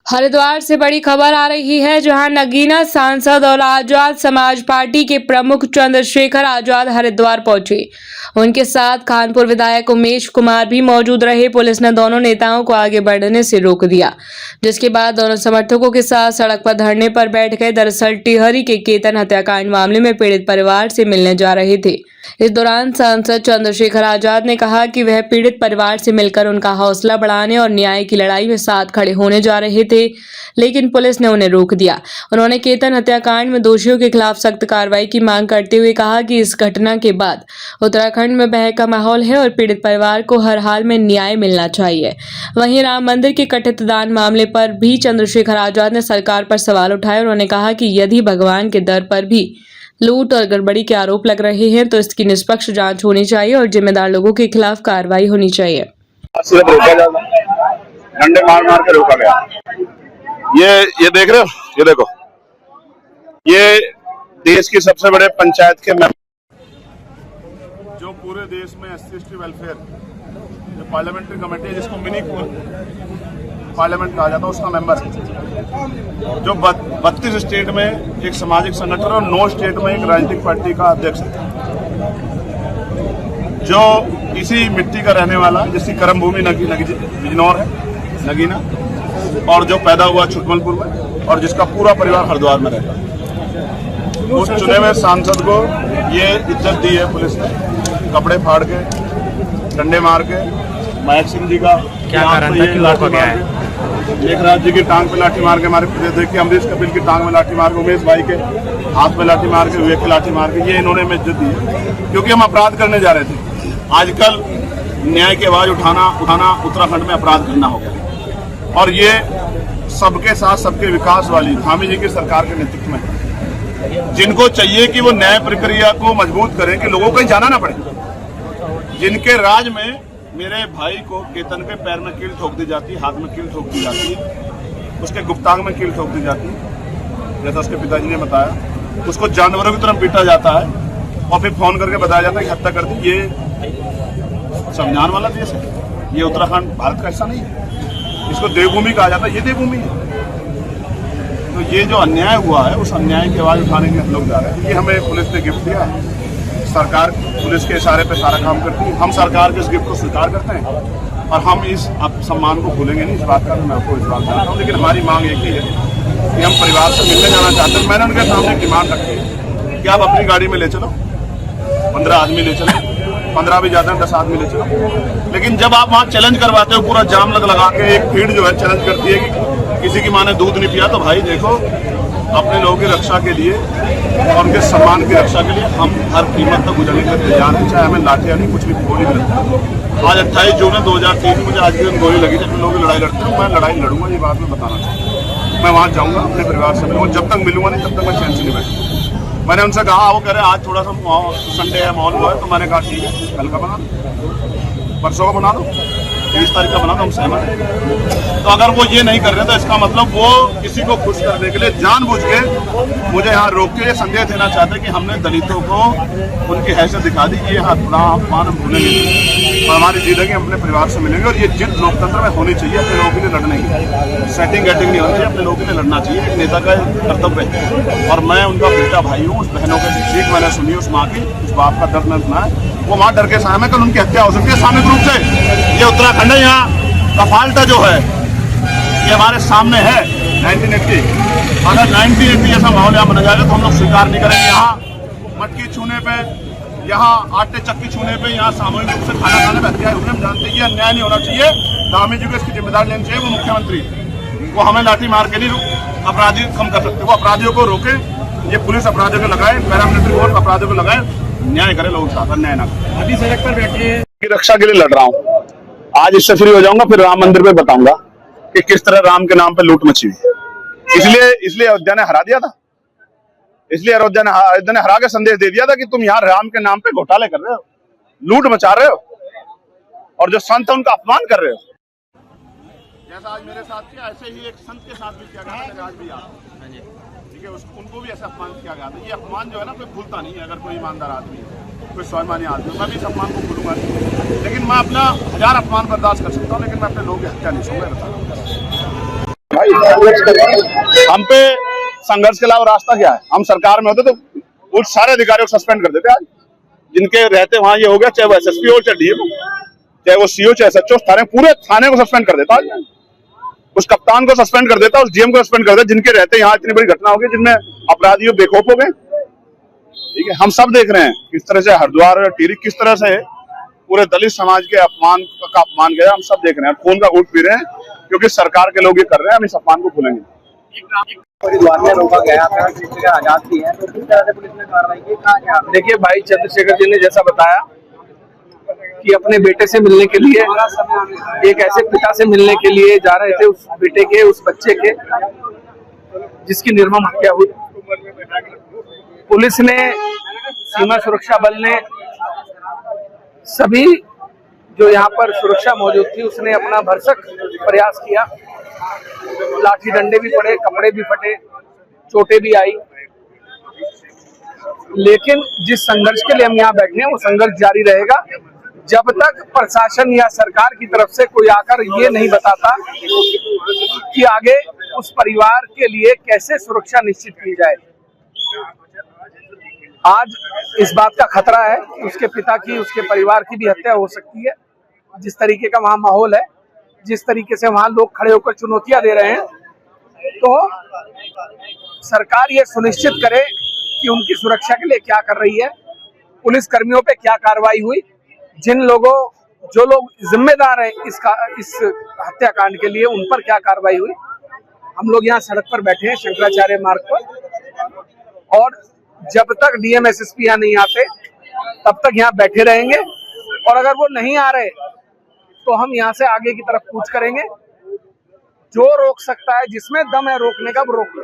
हरिद्वार से बड़ी खबर आ रही है, जहां नगीना सांसद और आजाद समाज पार्टी के प्रमुख चंद्रशेखर आजाद हरिद्वार पहुंचे। उनके साथ कानपुर विधायक उमेश कुमार भी मौजूद रहे। पुलिस ने दोनों नेताओं को आगे बढ़ने से रोक दिया, जिसके बाद दोनों समर्थकों के साथ सड़क पर धरने पर बैठ गए। दरअसल टिहरी के केतन हत्याकांड मामले में पीड़ित परिवार से मिलने जा रहे थे। इस दौरान सांसद चंद्रशेखर आजाद ने कहा कि वह पीड़ित परिवार से मिलकर उनका हौसला बढ़ाने और न्याय की लड़ाई में साथ खड़े होने जा रहे थे, लेकिन पुलिस ने उन्हें रोक दिया। उन्होंने केतन हत्याकांड में दोषियों के खिलाफ सख्त कार्रवाई की मांग करते हुए कहा कि इस घटना के बाद उत्तराखंड में भय का माहौल है और पीड़ित परिवार को हर हाल में न्याय मिलना चाहिए। वहीं राम मंदिर के कथित दान मामले पर भी चंद्रशेखर आजाद ने सरकार पर सवाल उठाए। उन्होंने कहा कि यदि भगवान के दर पर भी लूट और गड़बड़ी के आरोप लग रहे हैं तो इसकी निष्पक्ष जांच होनी चाहिए और जिम्मेदार लोगों के खिलाफ कार्रवाई होनी चाहिए। डंडे मार मार के रोका गया। ये देख रहे हो, ये देखो, ये देश की सबसे बड़े पंचायत के जो पूरे देश में एससी वेलफेयर जो पार्लियामेंट्री कमेटी है, जिसको मिनी पार्लियामेंट कहा जाता है, उसका मेंबर है। जो 32 स्टेट में एक सामाजिक संगठन और 9 स्टेट में एक राजनीतिक पार्टी का अध्यक्ष है। जो इसी मिट्टी का रहने वाला, जिसकी कर्म भूमि बिजनौर है, नगीना, और जो पैदा हुआ छुटमलपुर में और जिसका पूरा परिवार हरिद्वार में रहता है, उस चुने हुए सांसद को ये इज्जत दी है पुलिस ने, कपड़े फाड़ के, डंडे मार के। महक सिंह जी का क्या कारण था कि लाठी मार के, मेघराज जी की टांग पे लाठी मार के मारे, देखिए अमरीश कपिल की टांग में लाठी मार के, उमेश भाई के हाथ में लाठी मार के, विवेक की लाठी मार के, ये इन्होंने हमें इज्जत दी है क्योंकि हम अपराध करने जा रहे थे। आजकल न्याय की आवाज उठाना उत्तराखंड में अपराध करना हो गया, और ये सबके साथ सबके विकास वाली धामी जी की सरकार के नेतृत्व में, जिनको चाहिए कि वो न्याय प्रक्रिया को मजबूत करें कि लोगों को कहीं जाना ना पड़े। जिनके राज में मेरे भाई को केतन के पैर में कील ठोक दी जाती है, हाथ में कील ठोक दी जाती है, उसके गुप्तांग में कील ठोक दी जाती है, जैसा उसके पिताजी ने बताया, उसको जानवरों की तरह पीटा जाता है और फिर फोन करके बताया जाता है कि हत्या कर दी। ये संविधान वाला देश है, ये उत्तराखंड भारत का हिस्सा नहीं है, इसको देवभूमि कहा जाता है, ये देवभूमि है। तो ये जो अन्याय हुआ है, उस अन्याय की आवाज उठाने के हम लोग जा रहे हैं। ये हमें पुलिस ने गिफ्ट दिया है, सरकार पुलिस के इशारे पे सारा काम करती है, हम सरकार के इस गिफ्ट को स्वीकार करते हैं और हम इस सम्मान को भूलेंगे नहीं, इस बात का मैं आपको विश्वास दिलाता हूँ। लेकिन हमारी मांग एक ही है कि हम परिवार से मिलने जाना चाहते हैं। मैंने उनके सामने डिमांड रखी है कि आप अपनी गाड़ी में ले चलो, 15 आदमी ले चलो, 15 भी ज्यादा, 10 आदमी ले चलो। लेकिन जब आप वहाँ चैलेंज करवाते हो, पूरा जाम लगा के, एक भीड़ जो है चैलेंज करती है कि किसी की माँ ने दूध नहीं पिया, तो भाई देखो, अपने लोगों की रक्षा के लिए और उनके सम्मान की रक्षा के लिए हम हर कीमत तक गुजरने के लिए तैयार हैं, चाहे हमें लाठियाँ नहीं, कुछ भी गोली मिलती। आज 28 जून 2003 मुझे आज के दिन गोली लगी, जब लोग लड़ाई लड़ते हैं, मैं लड़ाई लड़ूंगा, ये बात मैं बताना चाहता हूँ। मैं वहाँ जाऊँगा, अपने परिवार से मिलूंगा, जब तक मिलूंगा नहीं तब तक मैं चैन से नहीं बैठूंगा। मैंने उनसे कहा, वो कह रहे आज थोड़ा सा संडे है, मॉल हुआ है, तो मैंने कहा ठीक है, कल का बना दो, परसों का बना दो, 30 तारीख का बना दो, हम सहमत हैं। तो अगर वो ये नहीं कर रहे तो इसका मतलब वो किसी को खुश करने के लिए जानबूझ के मुझे यहाँ रोक के ये संदेश देना चाहते कि हमने दलितों को उनकी हैसियत दिखा दी, ये अपमान हम भूलेंगे और हमारी जिंदगी हम अपने परिवार से मिलेंगे। और ये जिद लोकतंत्र में होनी चाहिए, अपने लोगों के लिए लड़ने की सेटिंग गेटिंग नहीं होनी चाहिए, अपने लोगों के लिए लड़ना चाहिए, एक नेता का कर्तव्य है। और मैं उनका बेटा भाई हूँ, उस बहनों की चीख मैंने सुनी, उस माँ की, उस बाप का दर्द मैंने सुना है। वो माँ डर के सामने कल उनकी हत्या हो सकती है सामूहिक रूप से। ये उत्तराखंड है, यहाँ कफालता जो है ये हमारे सामने है 1980। अगर 1980 जैसा माहौल यहाँ बना जाएगा तो हम लोग स्वीकार नहीं करेंगे। यहाँ मटकी छूने पे, यहाँ आटे चक्की छूने पे, यहाँ सामूहिक रूप से खाना खाने में हत्या होने, हम जानते हैं ये अन्याय नहीं होना चाहिए। धामी जी को इसकी जिम्मेदारी लेनी चाहिए। वो मुख्यमंत्री, वो हमें लाठी मार के नहीं अपराधी कम कर सकते, वो अपराधियों को रोके। ये पुलिस अपराधियों को लगाए, पैरामिलिट्री फोर्स अपराधियों को लगाए, न्याय करे लोगों के साथ, अन्याय ना करे। अभी सड़क पर बैठे रक्षा के लिए लड़ रहा हूँ। आज इससे फ्री हो जाऊंगा, फिर राम मंदिर पे बताऊंगा कि किस तरह राम के नाम पे लूट मची हुई। इसलिए अयोध्या ने हरा दिया था, इसलिए अयोध्या ने हरा के संदेश दे दिया था कि तुम यहाँ राम के नाम पे घोटाले कर रहे हो, लूट मचा रहे हो और जो संत है उनका अपमान कर रहे हो। जैसा आज मेरे साथ किया, ऐसे ही एक संत के साथ भी किया गया, आज भी ठीक है, उनको भी ऐसा अपमान किया गया था। ये अपमान जो है ना, कोई भूलता नहीं है। अगर कोई ईमानदार आदमी है, कोई स्वाभिमानी आदमी है, मैं भी इस अपमान को भूलूंगा नहीं। लेकिन मैं अपना 1000 अपमान बर्दाश्त कर सकता हूँ, लेकिन मैं अपने लोगों की हत्या नहीं सुनूंगा। भाई संघर्ष करेंगे? हम पे संघर्ष के अलावा रास्ता क्या है? हम सरकार में होते तो उस सारे अधिकारियों को सस्पेंड कर देते आज जिनके रहते वहां ये हो गया, चाहे वो एसएसपी हो चाहे डीएम, चाहे वो सीओ चाहे एसएचओ, पूरे थाने को सस्पेंड कर देता आज, उस कप्तान को सस्पेंड कर देता, उस डीएम को सस्पेंड कर देता, जिनके रहते यहाँ इतनी बड़ी घटना हो गई जिनमें अपराधियों बेखौफ हो गए। ठीक है, हम सब देख रहे हैं किस तरह से हरिद्वार और टिहरी किस तरह से पूरे दलित समाज के अपमान का अपमान गया, हम सब देख रहे हैं, खून का घूंट पी रहे हैं क्योंकि सरकार के लोग ये कर रहे हैं, हम इस अपमान को भूलेंगे। हरिद्वार में रोका गया था, जगह आजाद की है, तो किस तरह से पुलिस ने कार्रवाई की? कहाँ क्या? देखिए भाई चंद्रशेखर जी ने जैसा बताया कि अपने बेटे से मिलने के लिए, एक ऐसे पिता से मिलने के लिए जा रहे थे, उस बेटे के, उस बच्चे के जिसकी निर्मम हत्या हुई। पुलिस ने, सीमा सुरक्षा बल ने, सभी जो यहाँ पर सुरक्षा मौजूद थी उसने अपना भरसक प्रयास किया। लाठी डंडे भी पड़े, कपड़े भी फटे, चोटें भी आई, लेकिन जिस संघर्ष के लिए हम यहाँ बैठे हैं वो संघर्ष जारी रहेगा जब तक प्रशासन या सरकार की तरफ से कोई आकर ये नहीं बताता कि आगे उस परिवार के लिए कैसे सुरक्षा निश्चित की जाए। आज इस बात का खतरा है कि उसके पिता की, उसके परिवार की भी हत्या हो सकती है। जिस तरीके का वहाँ माहौल है, जिस तरीके से वहाँ लोग खड़े होकर चुनौतियां दे रहे हैं, तो सरकार ये सुनिश्चित करे कि उनकी सुरक्षा के लिए क्या कर रही है, पुलिस कर्मियों पे क्या कार्रवाई हुई, जिन लोगों, जो लोग जिम्मेदार हैं इस हत्याकांड के लिए, उन पर क्या कार्रवाई हुई। हम लोग यहाँ सड़क पर बैठे हैं शंकराचार्य मार्ग पर, और जब तक डीएम एसएसपी यहाँ नहीं आते तब तक यहाँ बैठे रहेंगे, और अगर वो नहीं आ रहे तो हम यहाँ से आगे की तरफ कूच करेंगे। जो रोक सकता है, जिसमें दम है रोकने का, वो रोक ले।